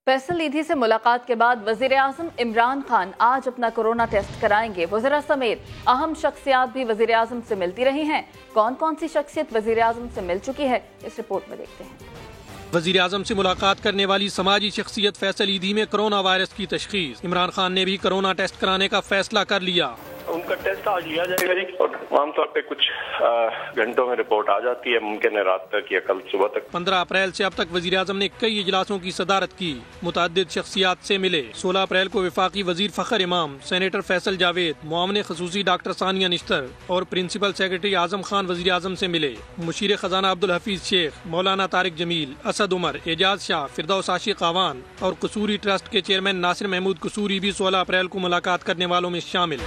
फैसल ईदी से मुलाकात के बाद वजीर आजम इमरान खान आज अपना कोरोना टेस्ट कराएंगे। वज़ीरा समेत अहम शख्सियात भी वजीर आजम से मिलती रही हैं। कौन कौन सी शख्सियत वजीर आजम से मिल चुकी है, इस रिपोर्ट में देखते हैं। वजीर आजम से मुलाकात करने वाली समाजी शख्सियत फैसल ईदी में कोरोना वायरस की तशखीस। इमरान खान ने भी कोरोना टेस्ट कराने का फैसला कर लिया। उनका टेस्ट आज लिया जाएगा और आमतौर पे कुछ घंटों में रिपोर्ट आ जाती है, मुमकिन है रात तक या कल सुबह तक। 15 अप्रैल से अब तक वजीर आजम ने कई इजलासों की सदारत की, मुतअद्दिद शख्सियात से मिले। 16 अप्रैल को वफाकी वजीर फखर इमाम, सेनेटर फैसल जावेद, मुआविन खसूसी डॉक्टर सानिया निश्तर और प्रिंसिपल सेक्रेटरी आजम खान वजीर आजम से मिले। मुशीर खजाना अब्दुल हफीज शेख, मौलाना तारिक जमील, असद उमर, एजाज शाह, फिरदौस आशिक आवान और कसूरी ट्रस्ट के चेयरमैन नासिर महमूद कसूरी भी 16 अप्रैल को मुलाकात करने वालों में शामिल।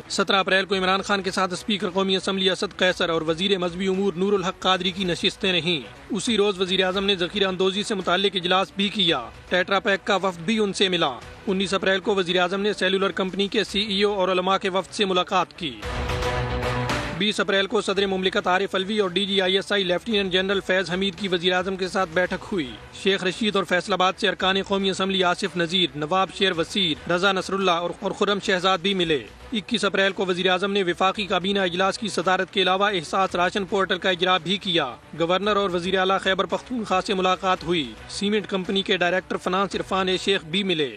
17 अप्रैल को इमरान खान के साथ स्पीकर कौमी असम्बली असद कैसर और वजीर मजहबी उमूर नूरुल हक कादरी की नशिस्तें रहीं। उसी रोज वजीर आजम ने ज़ख़ीरा अंदोजी से मुताल्लिक इजलास भी किया। टेट्रा पैक का वफ्द भी उनसे मिला। 19 अप्रैल को वजीर आजम ने सेलुलर कंपनी के CEO और उलमा के वफ्द से मुलाकात की। 20 अप्रैल को सदर मुमलिकत आरिफ अलवी और DGISI लेफ्टिनेंट जनरल फैज़ हमीद की वज़ीर आज़म के साथ बैठक हुई। शेख रशीद और फैसलाबाद से अरकान कौमी असम्बली आसिफ नज़ीर, नवाब शेर वसीर, रजा नसरुल्ला और खुर्रम शहजाद भी मिले। 21 अप्रैल को वज़ीर आज़म ने वफाकी काबीना इजलास की सदारत के अलावा एहसास राशन पोर्टल का इजरा भी किया। गवर्नर और वज़ीर आला खैबर पख्तूनख्वा से मुलाकात हुई। सीमेंट कंपनी के डायरेक्टर फाइनेंस इरफान शेख भी मिले।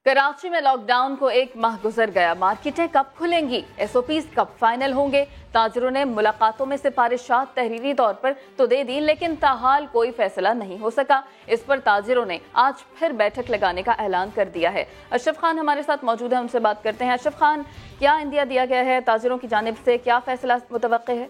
कराची में लॉकडाउन को 1 माह गुजर गया। मार्केटें कब खुलेंगी, SOPs कब फाइनल होंगे? ताजरों ने मुलाकातों में सिफारिशात तहरीरी तौर पर तो दे दी, लेकिन ताहाल कोई फैसला नहीं हो सका। इस पर ताजरों ने आज फिर बैठक लगाने का ऐलान कर दिया है। अशरफ खान हमारे साथ मौजूद है, उनसे बात करते हैं। अशरफ खान, क्या इंदिया दिया गया है ताजरों की जानिब से, क्या फैसला मुतवक्के है?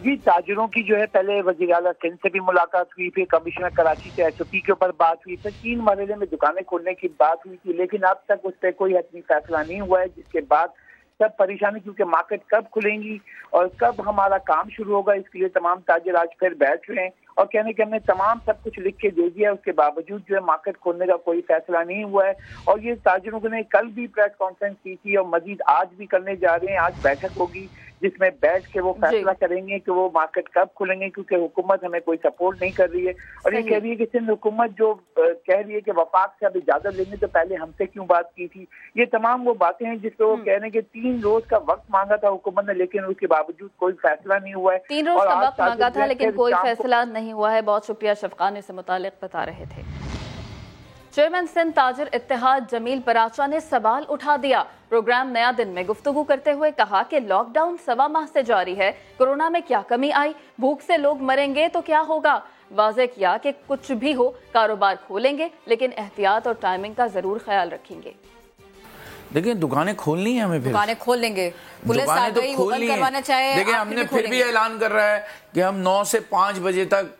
जी, ताजरों की जो है पहले वज़ीर आला सिंध से भी मुलाकात हुई, फिर कमिश्नर कराची से SOP के ऊपर बात हुई, फिर 3 मरहले में दुकानें खोलने की बात हुई थी, लेकिन अब तक उस पर कोई हतमी फैसला नहीं हुआ है। जिसके बाद सब परेशानी, क्योंकि मार्केट कब खुलेंगी और कब हमारा काम शुरू होगा, इसके लिए तमाम ताजिर आज फिर बैठ रहे हैं और कहने कि हमने तमाम सब कुछ लिख के दे दिया। उसके बावजूद जो है मार्केट खोलने का कोई फैसला नहीं हुआ है और ये ताजिरों ने कल भी प्रेस कॉन्फ्रेंस की थी और मजीद आज भी करने जा रहे हैं। आज बैठक होगी जिसमें बैठ के वो फैसला करेंगे कि वो मार्केट कब खुलेंगे, क्योंकि हुकूमत हमें कोई सपोर्ट नहीं कर रही है और ये कह रही है कि सिंध हुकूमत जो कह रही है कि वफाक से अब इजाजत लेंगे तो पहले हमसे क्यों बात की थी। ये तमाम वो बातें हैं जिस पर वो कह रहे हैं कि 3 रोज का वक्त मांगा था हुकूमत ने, लेकिन उसके बावजूद कोई फैसला नहीं हुआ है। 3 रोज का वक्त मांगा था लेकिन कोई फैसला नहीं हुआ है। बहुत शुक्रिया शफकान, इससे मुतालिक बता रहे थे। चेयरमैन सिंध ताजिर इत्तेहाद जमील पराचा ने सवाल उठा दिया। प्रोग्राम नया दिन में गुफ्तगू करते हुए कहा कि लॉकडाउन 1.25 माह से जारी है, कोरोना में क्या कमी आई, भूख से लोग मरेंगे तो क्या होगा। वाज़ेह किया कि कुछ भी हो कारोबार खोलेंगे, लेकिन एहतियात और टाइमिंग का जरूर ख्याल रखेंगे। देखिए, दुकानें खोलनी है, हमें फिर दुकानें खोल लेंगे, पुलिस आ गई, वो बंद करवाना चाहे। देखिए, हमने फिर भी ऐलान कर रहा है कि हम 9 से 5 बजे तक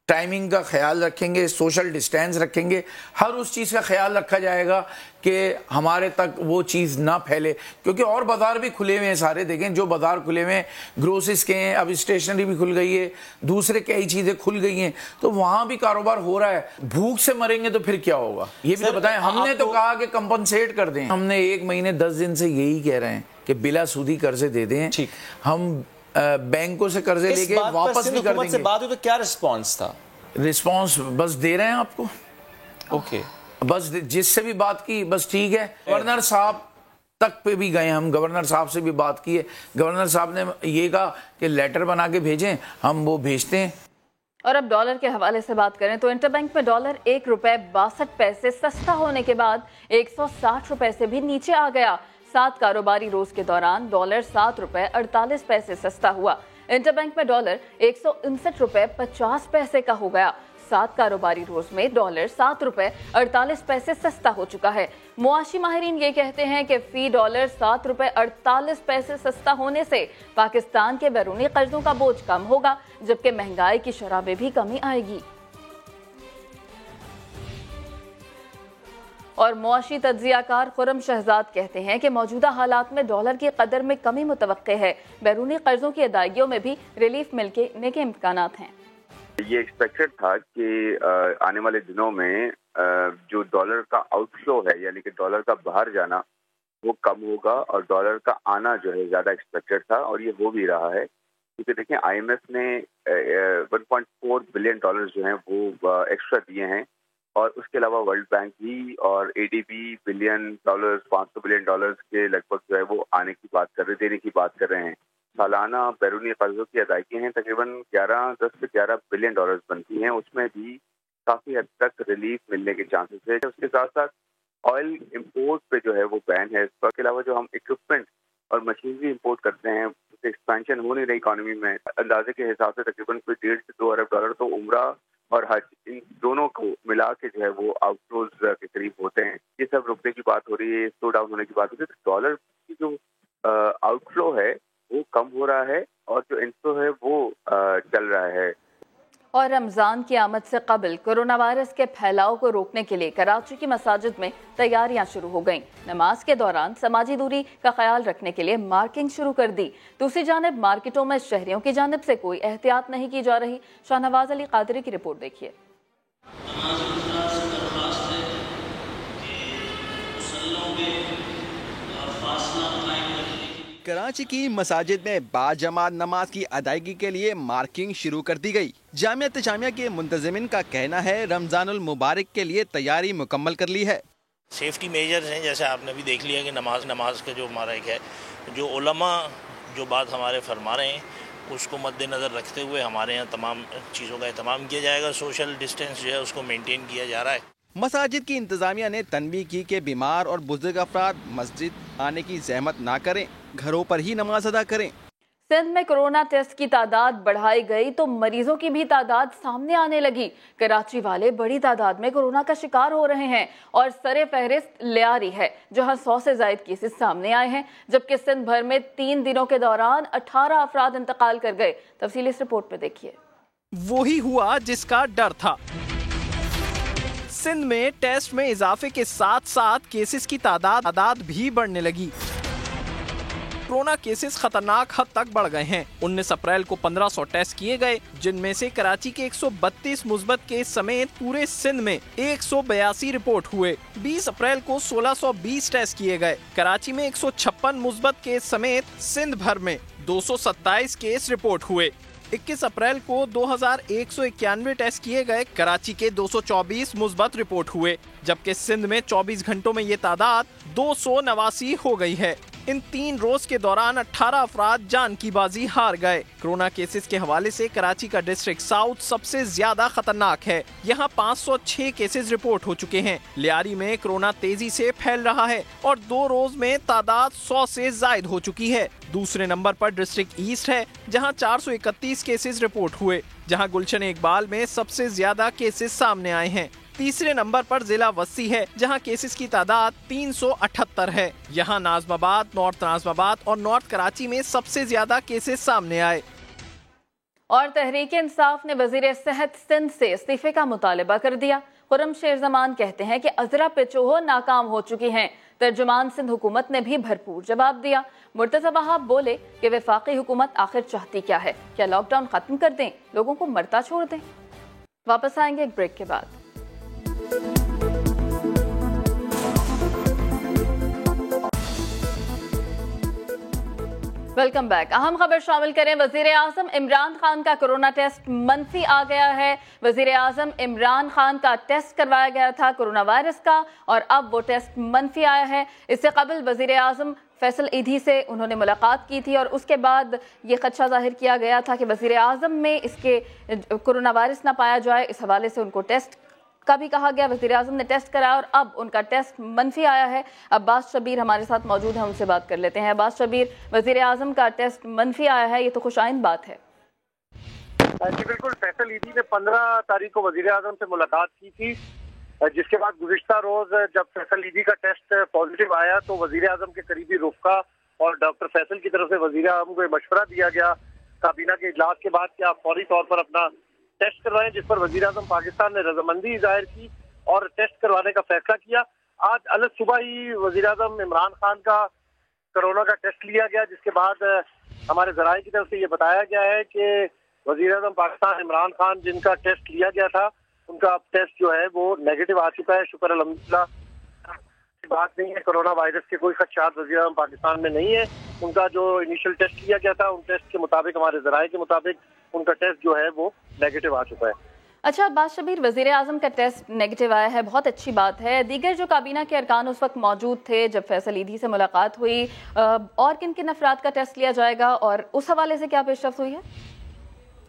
टाइमिंग का ख्याल रखेंगे, सोशल डिस्टेंस रखेंगे, हर उस चीज़ का ख्याल रखा जाएगा कि हमारे तक वो चीज़ ना फैले। क्योंकि और बाज़ार भी खुले हुए हैं सारे, देखें जो बाज़ार खुले हुए हैं ग्रोसरीज के हैं, अब स्टेशनरी भी खुल गई है, दूसरे कई चीज़ें खुल गई हैं, तो वहाँ भी कारोबार हो रहा है। भूख से मरेंगे तो फिर क्या होगा, ये भी तो बताएं। हमने तो कहा कि कंपनसेट कर दें, हमने 1 महीने 10 दिन से यही कह रहे हैं कि बिला सूदी कर्जे दे दें। हम बैंकों से कर्जे लेके वापस भी कर देंगे। बात हुई तो क्या रिस्पॉन्स था? रिस्पॉन्स बस दे रहे हैं आपको। ओके, बस जिससे भी बात की बस ठीक है। गवर्नर साहब तक पे भी गए, हम गवर्नर साहब से भी बात की है। गवर्नर साहब ने ये कहा कि लेटर बना के भेजें, हम वो भेजते हैं। और अब डॉलर के हवाले से बात करें तो इंटरबैंक में डॉलर 1 रुपए 62 पैसे सस्ता होने के बाद 160 रुपए से भी नीचे आ गया। 7 कारोबारी रोज के दौरान डॉलर 7 रुपए 48 पैसे सस्ता हुआ। इंटरबैंक में डॉलर 159 रुपए 50 पैसे का हो गया। 7 कारोबारी रोज में डॉलर 7 रुपए 48 पैसे सस्ता हो चुका है। मुआशी माहिरीन ये कहते हैं कि फी डॉलर 7 रुपए 48 पैसे सस्ता होने से पाकिस्तान के बैरूनी कर्जों का बोझ कम होगा, जबकि महंगाई की शरह में भी कमी आएगी। और मुआशी तज्जियाकार खुर्रम शहजाद कहते हैं कि मौजूदा हालात में डॉलर की कदर में कमी मुतवक्के है। बैरूनी कर्जों की अदायगियों में भी रिलीफ मिलने के इम्कानात हैं। ये एक्सपेक्टेड था कि आने वाले दिनों में जो डॉलर का आउटफ्लो है, यानी कि डॉलर का बाहर जाना, वो कम होगा और डॉलर का आना जो है ज़्यादा एक्सपेक्टेड था और ये हो भी रहा है। کیونکہ دیکھیں IMF نے $1.4 بلین جو ہیں وہ ایکسٹرا دیے ہیں، اور اس کے علاوہ ورلڈ بینک بھی اور ADB بلین ڈالرز $500 بلین کے لگ بھگ جو ہے وہ آنے کی بات کر رہے، دینے کی بات کر رہے ہیں. سالانہ بیرونی قرضوں کی ادائیگی ہیں تقریباً 10 سے 11 بلین ڈالرز بنتی ہیں، اس میں بھی کافی حد تک ریلیف ملنے کے چانسز ہے. اس کے ساتھ ساتھ آئل امپورٹ پہ جو ہے وہ بین ہے. اس کے علاوہ جو ہم اکوپمنٹ اور مشینری امپورٹ کرتے ہیں، ایکسپینشن ہو نہیں رہی اکانومی میں، اندازے کے حساب سے تقریباً کوئی 1.5 سے 2 ارب ڈالر تو عمرہ اور حج ان دونوں کو ملا کے جو ہے وہ آؤٹ فلوز کے قریب ہوتے ہیں. یہ سب رکنے کی بات ہو رہی ہے، سلو ڈاؤن ہونے کی بات ہو رہی ہے. ڈالر کی جو آؤٹ فلو ہے وہ کم ہو رہا ہے اور جو انفلو ہے وہ چل رہا ہے. اور رمضان کی آمد سے قبل کرونا وائرس کے پھیلاؤ کو روکنے کے لیے کراچی کی مساجد میں تیاریاں شروع ہو گئیں. نماز کے دوران سماجی دوری کا خیال رکھنے کے لیے مارکنگ شروع کر دی. دوسری جانب مارکیٹوں میں شہریوں کی جانب سے کوئی احتیاط نہیں کی جا رہی. شاہنواز علی قادری کی رپورٹ دیکھیے. کراچی کی مساجد میں باجماعت نماز کی ادائیگی کے لیے مارکنگ شروع کر دی گئی. جامعہ تجامیہ کے منتظمین کا کہنا ہے رمضان المبارک کے لیے تیاری مکمل کر لی ہے. سیفٹی میجرز ہیں، جیسے آپ نے بھی دیکھ لیا کہ نماز کا جو ہمارا ایک ہے، جو علماء جو بات ہمارے فرما رہے ہیں اس کو مد نظر رکھتے ہوئے ہمارے یہاں تمام چیزوں کا اہتمام کیا جائے گا. سوشل ڈسٹینس جو ہے اس کو مینٹین کیا جا رہا ہے. مساجد کی انتظامیہ نے تنبیہ کی کہ بیمار اور بزرگ افراد مسجد آنے کی زحمت نہ کریں، گھروں پر ہی نماز ادا کریں. سندھ میں کرونا ٹیسٹ کی تعداد بڑھائی گئی تو مریضوں کی بھی تعداد سامنے آنے لگی. کراچی والے بڑی تعداد میں کرونا کا شکار ہو رہے ہیں اور سر فہرست لیاری ہے جہاں 100 سے زائد کیسز سامنے آئے ہیں، جبکہ سندھ بھر میں 3 دنوں کے دوران 18 افراد انتقال کر گئے. تفصیل اس رپورٹ پہ دیکھیے. وہی ہوا جس کا ڈر تھا. سندھ میں ٹیسٹ میں اضافے کے ساتھ ساتھ کیسز کی تعداد بھی بڑھنے لگی. کورونا کیسز خطرناک حد تک بڑھ گئے ہیں. 19 اپریل کو 1500 ٹیسٹ کیے گئے، جن میں سے کراچی کے 132 مثبت کیس سمیت پورے سندھ میں 182 رپورٹ ہوئے. 20 اپریل کو 1620 ٹیسٹ کیے گئے. کراچی میں 156 مثبت کیس سمیت سندھ بھر میں 227 کیس رپورٹ ہوئے. 21 اپریل کو 2191 ٹیسٹ کیے گئے. کراچی کے 224 مثبت رپورٹ ہوئے، جبکہ سندھ میں 24 گھنٹوں میں یہ تعداد 289 ہو گئی ہے. ان 3 روز کے دوران 18 افراد جان کی بازی ہار گئے. کورونا کیسز کے حوالے سے کراچی کا ڈسٹرکٹ ساؤتھ سب سے زیادہ خطرناک ہے. یہاں 506 کیسز رپورٹ ہو چکے ہیں. لیاری میں کورونا تیزی سے پھیل رہا ہے اور 2 روز میں تعداد 100 سے زائد ہو چکی ہے. دوسرے نمبر پر ڈسٹرکٹ ایسٹ ہے جہاں 431 کیسز رپورٹ ہوئے، جہاں گلشن اقبال میں سب سے زیادہ کیسز سامنے آئے ہیں. تیسرے نمبر پر ضلع وسطی ہے جہاں کیسز کی تعداد 378 ہے. یہاں ناظم آباد، نارتھ ناظم آباد اور نارتھ کراچی میں سب سے زیادہ کیسز سامنے آئے. اور تحریک انصاف نے وزیر صحت سندھ سے استعفے کا مطالبہ کر دیا. خرم شیر زمان کہتے ہیں کہ عذرا پیچوہو ناکام ہو چکی ہیں. ترجمان سندھ حکومت نے بھی بھرپور جواب دیا. مرتضی وہاب بولے کہ وفاقی حکومت آخر چاہتی کیا ہے؟ کیا لاک ڈاؤن ختم کر دیں، لوگوں کو مرتا چھوڑ دیں؟ واپس آئیں گے ایک بریک کے بعد. Welcome back. اہم خبر شامل کریں. وزیر اعظم عمران خان کا کرونا ٹیسٹ منفی آ گیا ہے. وزیر اعظم عمران خان کا ٹیسٹ کروایا گیا تھا کرونا وائرس کا اور اب وہ ٹیسٹ منفی آیا ہے. اس سے قبل وزیر اعظم فیصل ایدھی سے انہوں نے ملاقات کی تھی اور اس کے بعد یہ خدشہ ظاہر کیا گیا تھا کہ وزیر اعظم میں اس کے کرونا وائرس نہ پایا جائے. اس حوالے سے ان کو ٹیسٹ کا بھی کہا گیا. وزیر اعظم نے ٹیسٹ کرایا اور اب ان کا ٹیسٹ منفی آیا ہے. عباس شبیر ہمارے ساتھ موجود ہیں، ان سے بات کر لیتے ہیں. عباس شبیر، وزیر اعظم کا ٹیسٹ منفی آیا ہے، یہ تو خوش آئند بات ہے. جی بالکل. فیصل ایدھی نے 15 تاریخ کو وزیر اعظم سے ملاقات کی تھی، جس کے بعد گزشتہ روز جب فیصل ایدھی کا ٹیسٹ پازیٹیو آیا تو وزیر اعظم کے قریبی رفقا اور ڈاکٹر فیصل کی طرف سے وزیر اعظم کو مشورہ دیا گیا کابینہ کے اجلاس کے بعد کہ آپ فوری طور پر اپنا ٹیسٹ کروائیں، جس پر وزیر اعظم پاکستان نے رضامندی ظاہر کی اور ٹیسٹ کروانے کا فیصلہ کیا. آج الگ صبح ہی وزیر اعظم عمران خان کا کرونا کا ٹیسٹ لیا گیا، جس کے بعد ہمارے ذرائع کی طرف سے یہ بتایا گیا ہے کہ وزیر اعظم پاکستان عمران خان جن کا ٹیسٹ لیا گیا تھا ان کا اب ٹیسٹ جو ہے وہ نیگیٹو آ چکا ہے. شکر الحمدللہ، بات نہیں ہے، کرونا وائرس کے کوئی خدشات وزیر اعظم پاکستان میں نہیں ہے. ان کا جو انیشل ٹیسٹ کیا گیا تھا ان ٹیسٹ کے مطابق ہمارے ذرائع کے مطابق ان کا ٹیسٹ جو ہے وہ نیگیٹو آ چکا ہے۔ اچھا عباس شبیر، وزیر اعظم کا ٹیسٹ نیگیٹو آیا ہے، بہت اچھی بات ہے۔ دیگر جو کابینہ کے ارکان اس وقت موجود تھے جب فیصل ایدھی سے ملاقات ہوئی، اور کن کن افراد کا ٹیسٹ لیا جائے گا اور اس حوالے سے کیا پیش رفت ہوئی ہے؟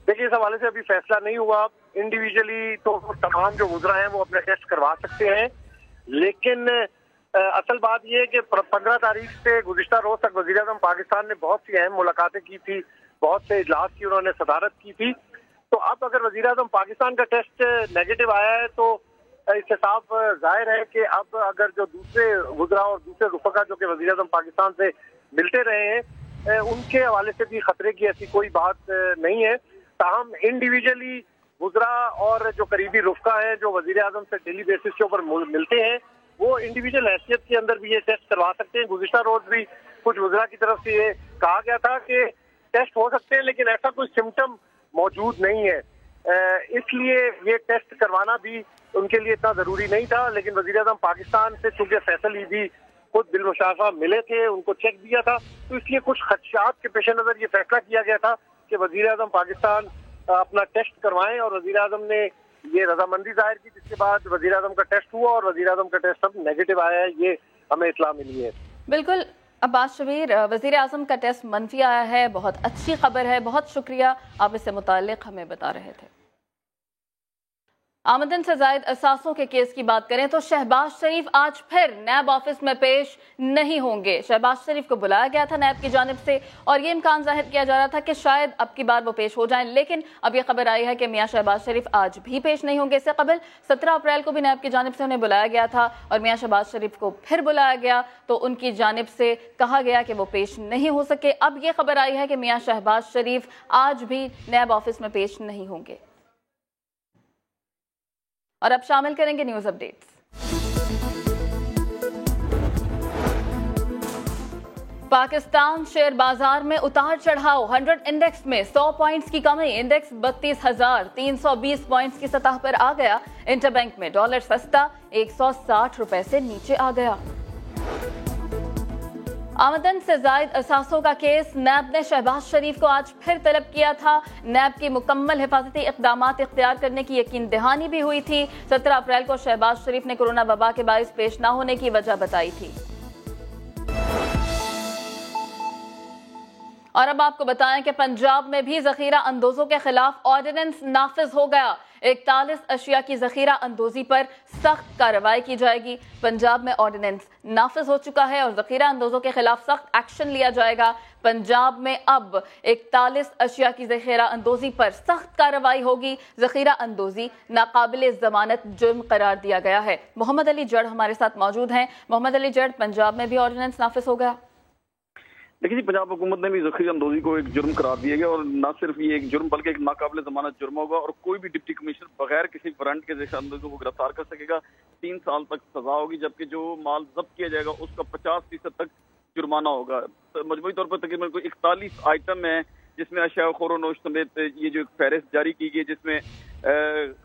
دیکھیے اس حوالے سے ابھی فیصلہ نہیں ہوا، انڈیویجلی تو تمام جو وزراء ہیں وہ اپنے ٹیسٹ کروا سکتے ہیں، لیکن اصل بات یہ ہے کہ 15 تاریخ سے گزشتہ روز تک وزیر اعظم پاکستان نے بہت سی اہم ملاقاتیں کی تھی، بہت سے اجلاس کی انہوں نے صدارت کی تھی، تو اب اگر وزیر اعظم پاکستان کا ٹیسٹ نیگیٹو آیا ہے تو اس سے صاف ظاہر ہے کہ اب اگر جو دوسرے وزراء اور دوسرے رفقا جو کہ وزیر اعظم پاکستان سے ملتے رہے ہیں ان کے حوالے سے بھی خطرے کی ایسی کوئی بات نہیں ہے، تاہم انڈیویجلی وزراء اور جو قریبی رفقا ہیں جو وزیر اعظم سے ڈیلی بیسس کے اوپر ملتے ہیں وہ انڈیویجل حیثیت کے اندر بھی یہ ٹیسٹ کروا سکتے ہیں۔ گزشتہ روز بھی کچھ وزراء کی طرف سے یہ کہا گیا تھا کہ ٹیسٹ ہو سکتے ہیں لیکن ایسا کوئی سمٹم موجود نہیں ہے، اس لیے یہ ٹیسٹ کروانا بھی ان کے لیے اتنا ضروری نہیں تھا، لیکن وزیر اعظم پاکستان سے چونکہ فیصل ایدھی خود بالمشافہ ملے تھے، ان کو چیک دیا تھا، تو اس لیے کچھ خدشات کے پیش نظر یہ فیصلہ کیا گیا تھا کہ وزیر اعظم پاکستان اپنا ٹیسٹ کروائیں، اور وزیر اعظم نے یہ رضامندی ظاہر کی، جس کے بعد وزیر اعظم کا ٹیسٹ ہوا اور وزیر اعظم کا ٹیسٹ اب نیگیٹو آیا ہے، یہ ہمیں اطلاع ملی ہے۔ بالکل عباس شبیر، وزیر اعظم کا ٹیسٹ منفی آیا ہے، بہت اچھی خبر ہے، بہت شکریہ، آپ اس سے متعلق ہمیں بتا رہے تھے۔ آمدن سے زائد اثاثوں کے کیس کی بات کریں تو شہباز شریف آج پھر نیب آفس میں پیش نہیں ہوں گے۔ شہباز شریف کو بلایا گیا تھا نیب کی جانب سے اور یہ امکان ظاہر کیا جا رہا تھا کہ شاید اب کی بار وہ پیش ہو جائیں، لیکن اب یہ خبر آئی ہے کہ میاں شہباز شریف آج بھی پیش نہیں ہوں گے۔ اس سے قبل 17 اپریل کو بھی نیب کی جانب سے انہیں بلایا گیا تھا اور میاں شہباز شریف کو پھر بلایا گیا تو ان کی جانب سے کہا گیا کہ وہ پیش نہیں ہو سکے۔ اب یہ خبر آئی ہے کہ میاں شہباز شریف آج بھی نیب آفس میں پیش نہیں ہوں گے۔ اور اب شامل کریں گے نیوز اپڈیٹس۔ پاکستان شیئر بازار میں اتار چڑھاؤ، 100 انڈیکس میں 100 پوائنٹس کی کمی، انڈیکس 32,320 پوائنٹس کی سطح پر آ گیا۔ انٹر بینک میں ڈالر سستا 160 روپے سے نیچے آ گیا۔ آمدن سے زائد اثاثوں کا کیس، نیب نے شہباز شریف کو آج پھر طلب کیا تھا۔ نیب کی مکمل حفاظتی اقدامات اختیار کرنے کی یقین دہانی بھی ہوئی تھی۔ 17 اپریل کو شہباز شریف نے کورونا وبا کے باعث پیش نہ ہونے کی وجہ بتائی تھی۔ اور اب آپ کو بتائیں کہ پنجاب میں بھی ذخیرہ اندوزوں کے خلاف آرڈیننس نافذ ہو گیا۔ 41 اشیاء کی ذخیرہ اندوزی پر سخت کارروائی کی جائے گی۔ پنجاب میں آرڈیننس نافذ ہو چکا ہے اور ذخیرہ اندوزوں کے خلاف سخت ایکشن لیا جائے گا۔ پنجاب میں اب 41 اشیاء کی ذخیرہ اندوزی پر سخت کارروائی ہوگی۔ ذخیرہ اندوزی ناقابل ضمانت جرم قرار دیا گیا ہے۔ محمد علی جڑ ہمارے ساتھ موجود ہیں۔ محمد علی جڑ، پنجاب میں بھی آرڈیننس نافذ ہو گیا؟ دیکھیے جی، پنجاب حکومت نے بھی ذخیرہ اندوزی کو ایک جرم قرار دیا گیا اور نہ صرف یہ ایک جرم بلکہ ایک ناقابل ضمانت جرم ہوگا اور کوئی بھی ڈپٹی کمشنر بغیر کسی وارنٹ کے ذخیرہ اندوزی کو گرفتار کر سکے گا۔ 3 سال تک سزا ہوگی، جبکہ جو مال ضبط کیا جائے گا اس کا 50% تک جرمانہ ہوگا۔ مجموعی طور پر تقریباً کوئی 41 آئٹم ہیں جس میں اشیاء خور و نوش سمیت یہ جو فہرست جاری کی گئی، جس میں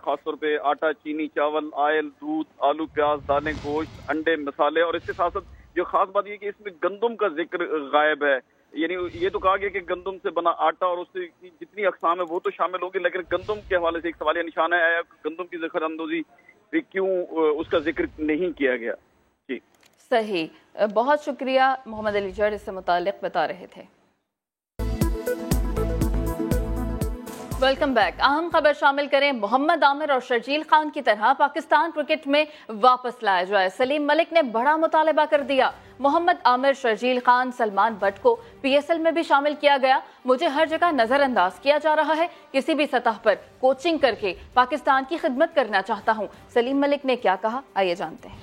خاص طور پہ آٹا، چینی، چاول، آئل، دودھ، آلو، پیاز، دالیں، گوشت، انڈے، مسالے، اور اس کے ساتھ ساتھ جو خاص بات یہ کہ اس میں گندم کا ذکر غائب ہے۔ یعنی یہ تو کہا گیا کہ گندم سے بنا آٹا اور اس سے جتنی اقسام ہے وہ تو شامل ہوگی، لیکن گندم کے حوالے سے ایک سوالیہ نشان ہے، گندم کی ذخیرہ اندوزی کیوں اس کا ذکر نہیں کیا گیا؟ جی صحیح، بہت شکریہ محمد علی جڑ، اس سے متعلق بتا رہے تھے۔ Welcome back. اہم خبر شامل کریں، محمد عامر اور شرجیل خان کی طرح پاکستان کرکٹ میں واپس لایا جائے۔ سلیم ملک نے بڑا مطالبہ کر دیا۔ محمد عامر، شرجیل خان، سلمان بٹ کو پی ایس ایل میں بھی شامل کیا گیا۔ مجھے ہر جگہ نظر انداز کیا جا رہا ہے، کسی بھی سطح پر کوچنگ کر کے پاکستان کی خدمت کرنا چاہتا ہوں۔ سلیم ملک نے کیا کہا، آئیے جانتے ہیں۔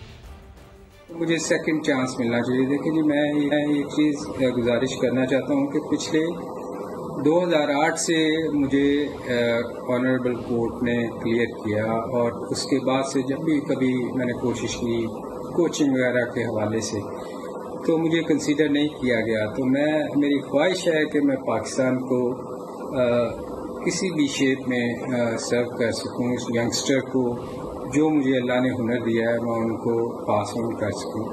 مجھے سیکنڈ چانس ملنا چاہیے۔ دیکھیں جی، میں ایک چیز گزارش کرنا چاہتا ہوں کہ پچھلے 2008 سے مجھے آنریبل کورٹ نے کلیئر کیا اور اس کے بعد سے جب بھی کبھی میں نے کوشش کی کوچنگ وغیرہ کے حوالے سے تو مجھے کنسیڈر نہیں کیا گیا۔ تو میری خواہش ہے کہ میں پاکستان کو کسی بھی شیپ میں سرو کر سکوں، اس ینگسٹر کو جو مجھے اللہ نے ہنر دیا ہے میں ان کو پاس آن کر سکوں۔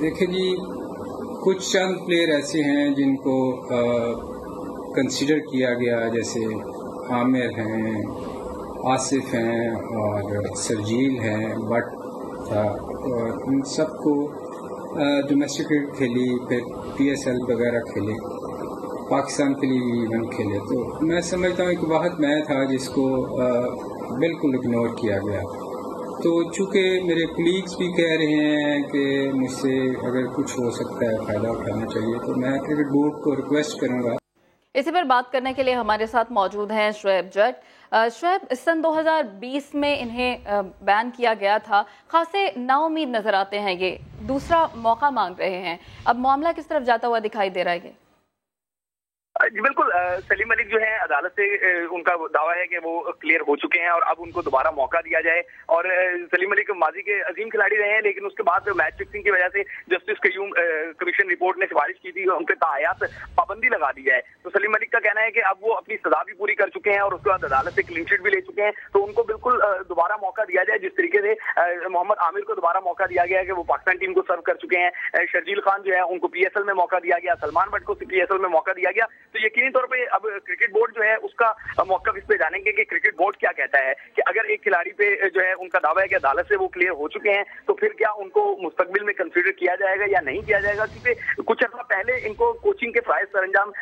دیکھیں جی، कुछ चंद प्लेयर ऐसे हैं जिनको कंसिडर किया गया, जैसे आमिर हैं, आसिफ हैं और सरजील हैं, बट और इन सबको डोमेस्टिक क्रिकेट खेली, फिर PSL वगैरह खेले, पाकिस्तान के लिए इवन खेले। तो मैं समझता हूँ एक वाहद मैं था जिसको बिल्कुल इग्नोर किया गया। तो चूँकि मेरे कलीग्स भी कह रहे हैं कि मुझसे अगर कुछ हो सकता है फ़ायदा उठाना चाहिए, तो मैं क्रिकेट बोर्ड को रिक्वेस्ट करूँगा। इसी पर बात करने के लिए हमारे साथ मौजूद हैं शुएब जट। शुएब, सन 2020 में इन्हें बैन किया गया था, खासे नाउम्मीद नजर आते हैं, ये दूसरा मौका मांग रहे हैं, अब मामला किस तरफ जाता हुआ दिखाई दे रहा है? जी बिल्कुल, सलीम मलिक जो है अदालत से उनका दावा है कि वो क्लियर हो चुके हैं और अब उनको दोबारा मौका दिया जाए। और सलीम मलिक माजी के अजीम खिलाड़ी रहे हैं, लेकिन उसके बाद मैच फिक्सिंग की वजह से जस्टिस कयूम कमीशन रिपोर्ट ने सिफारिश की थी उन पर तायात पाबंदी लगा दी जाए। तो सलीम मलिक का कहना है कि अब वो अपनी सजा भी पूरी कर चुके हैं और उसके बाद अदालत से क्लीन चिट भी ले चुके हैं, तो उनको बिल्कुल दोबारा मौका दिया जाए। जिस तरीके से मोहम्मद आमिर को दोबारा मौका दिया गया है कि वो पाकिस्तान टीम को सर्व कर चुके हैं, शर्जील खान जो है उनको PSL में मौका दिया गया, सलमान बट को PSL में मौका दिया गया, तो यकीनी तौर पे अब क्रिकेट बोर्ड जो है उसका मौका इस पे जानेंगे कि क्रिकेट बोर्ड क्या कहता है कि अगर एक खिलाड़ी पे जो है उनका दावा है कि अदालत से वो क्लियर हो चुके हैं, तो फिर क्या उनको मुस्तकबिल में कंसीडर किया जाएगा या नहीं किया जाएगा। क्योंकि कुछ अर्सा पहले इनको कोचिंग के फ्राइज सरंजाम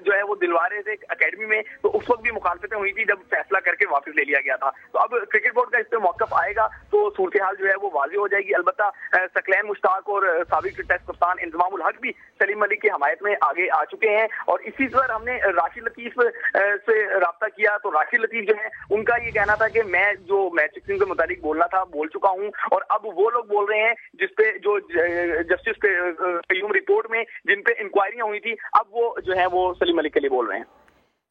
जो है वो दिलवा रहे थे अकेडमी में, तो उस वक्त भी मुखालफतें हुई थी जब फैसला करके वापस ले लिया गया था। तो अब क्रिकेट बोर्ड का इस पे मौकफ आएगा तो सूरत हाल जो है वो वाज़ेह हो जाएगी। अलबत्ता सकलैन मुश्ताक और साबिक टेस्ट कप्तान इंजमाम उल हक भी सलीम मलिक की हमायत में आगे आ चुके हैं। और इसी पर हमने राशिद लतीफ से रब्ता किया, तो राशिद लतीफ जो है उनका ये कहना था कि मैं जो मैच फिक्सिंग के मुताबिक बोलना था बोल चुका हूं, और अब वो लोग बोल रहे हैं जिसपे जो जस्टिस कयूम रिपोर्ट में जिन पे इंक्वायरियां हुई थी, अब वो जो है वो सलीम मलिक के लिए बोल रहे हैं।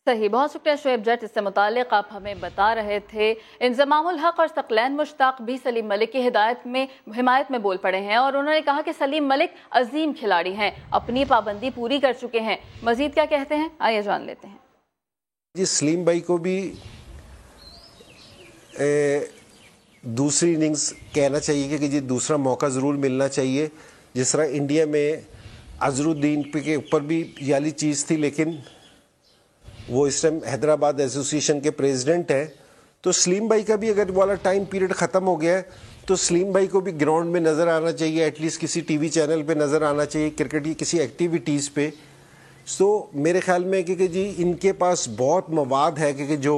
सही, बहुत शुक्रिया शुएब जट। इससे मुतालिक आप हमें बता रहे थे इंजमाम उल हक और सकलैन मुश्ताक भी सलीम मलिक की हिमायत में बोल पड़े हैं और उन्होंने कहा कि सलीम मलिक अजीम खिलाड़ी हैं, अपनी पाबंदी पूरी कर चुके हैं। मजीद क्या कहते हैं, आइए जान लेते हैं। जी, सलीम भाई को भी दूसरी इनिंग्स कहना चाहिए कि जी दूसरा मौका ज़रूर मिलना चाहिए। जिस तरह इंडिया में अजहरुद्दीन के ऊपर भी याली चीज़ थी, लेकिन वो इस टाइम हैदराबाद एसोसिएशन के प्रेसिडेंट हैं, तो सलीम भाई का भी अगर वाला टाइम पीरियड ख़त्म हो गया है तो सलीम भाई को भी ग्राउंड में नज़र आना चाहिए, एटलीस्ट किसी TV चैनल पे नज़र आना चाहिए, क्रिकेट की किसी एक्टिविटीज़ पे। तो मेरे ख्याल में कि जी इनके पास बहुत मवाद है कि जो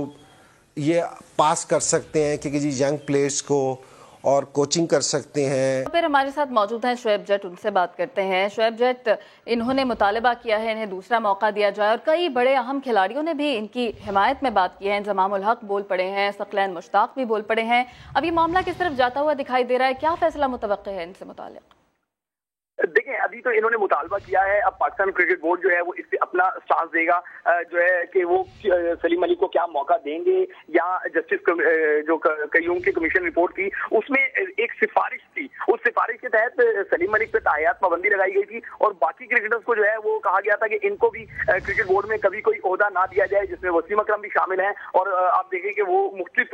ये पास कर सकते हैं कि जी यंग प्लेयर्स को और कोचिंग कर सकते हैं। फिर हमारे साथ मौजूद हैं शुएब जट, उनसे बात करते हैं। शुएब जट, इन्होंने मुतालबा किया है इन्हें दूसरा मौका दिया जाए और कई बड़े अहम खिलाड़ियों ने भी इनकी हिमायत में बात की है। इंजमाम उल हक बोल पड़े हैं, सकलैन मुश्ताक भी बोल पड़े हैं। अब ये मामला किस तरफ जाता हुआ दिखाई दे रहा है, क्या फैसला मुतवक्किल है इनसे मुतालिक? देखें, अभी तो इन्होंने मुतालबा किया है, अब पाकिस्तान क्रिकेट बोर्ड जो है वो इससे अपना स्टांस देगा जो है कि वो सलीम मलिक को क्या मौका देंगे, या जस्टिस जो कयूम की कमीशन रिपोर्ट थी उसमें एक सिफारिश थी, उस सिफारिश के तहत सलीम मलिक पे तायात पाबंदी लगाई गई थी और बाकी क्रिकेटर्स को जो है वो कहा गया था कि इनको भी क्रिकेट बोर्ड में कभी कोई ओहदा ना दिया जाए, जिसमें वसीम अकरम भी शामिल हैं। और आप देखें कि वो मुख्तलिफ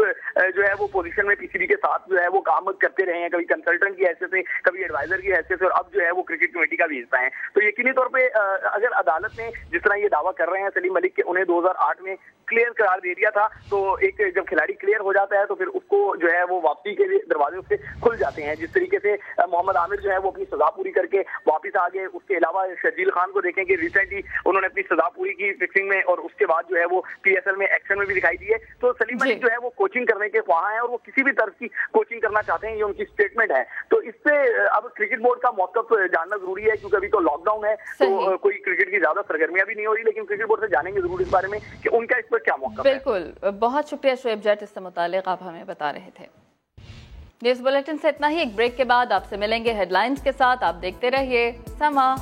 जो है वो पोजीशन में PCB के साथ जो है वो काम करते रहे हैं, कभी कंसल्टेंट की हैसियत से, कभी एडवाइजर की हैसियत से, और अब जो है वो क्रिकेट कमेटी का भी हिस्सा है। तो यकीनी तौर पे अगर अदालत ने जिस तरह ये दावा कर रहे हैं सलीम मलिक के उन्हें 2008 में क्लियर करार दे दिया था, तो एक जब खिलाड़ी क्लियर हो जाता है तो फिर उसको जो है वो वापसी के दरवाजे उसके खुल जाते हैं। जिस तरीके से मोहम्मद आमिर जो है वो अपनी सजा पूरी करके वापस आ गए। उसके अलावा शर्जील खान को देखें कि रिसेंटली उन्होंने अपनी सजा पूरी की फिक्सिंग में और उसके बाद जो है वो PSL में एक्शन में भी दिखाई दी है। तो सलीम मलिक जो है वो कोचिंग करने के ख्वाह हैं और वो किसी भी तरह की कोचिंग करना चाहते हैं, ये उनकी स्टेटमेंट है। तो इससे अब क्रिकेट बोर्ड का मौक़िफ़ जानना जरूरी है, क्योंकि अभी तो लॉकडाउन है तो कोई क्रिकेट की ज्यादा सरगर्मियां भी नहीं हो रही, लेकिन क्रिकेट बोर्ड से जानेंगे जरूर इस बारे में कि उनका इस पर क्या मौक़िफ़ है। बिल्कुल, बहुत शुक्रिया शुएब जट, इससे मुतालिक आप हमें बता रहे थे। न्यूज़ बुलेटिन से इतना ही, एक ब्रेक के बाद आपसे मिलेंगे हेडलाइंस के साथ। आप देखते रहिए समा।